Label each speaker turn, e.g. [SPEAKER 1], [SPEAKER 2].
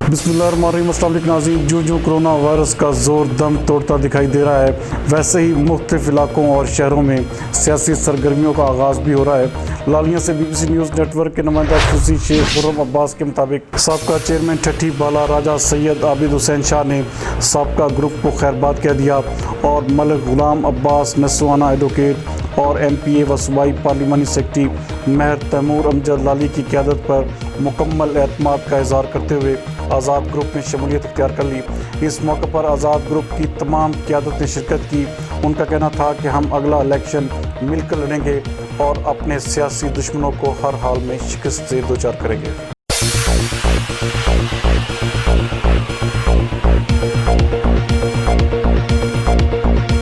[SPEAKER 1] बिस्मिल्लाहिर्रहमानिर्रहीम। अस्सलाम वालेकुम नाज़रीन। जो कोरोना वायरस का ज़ोर दम तोड़ता दिखाई दे रहा है, वैसे ही मुख्तलिफ़ इलाकों और शहरों में सियासी सरगर्मियों का आगाज़ भी हो रहा है। लालिया से BBC न्यूज़ नेटवर्क के नुमाइंदा खुर्शी शेख खुर्रम अब्बास के मुताबिक साबका चेयरमैन ठठी बाला राजा सैयद आबिद हुसैन शाह ने साबका ग्रुप को खैरबाद कह दिया और मलिक गुलाम अब्बास नस्वाना एडवोकेट और MPA व सूबाई पार्लिमानी सेक्रेटरी महर तैमूर अमजद लाली की क़यादत पर मुकम्मल एतमाद का इज़हार करते हुए आज़ाद ग्रुप में शमूलियत इख्तियार कर ली। इस मौके पर आज़ाद ग्रुप की तमाम क़यादत ने शिरकत की। उनका कहना था कि हम अगला इलेक्शन मिलकर लड़ेंगे और अपने सियासी दुश्मनों को हर हाल में शिकस्त से दो चार करेंगे।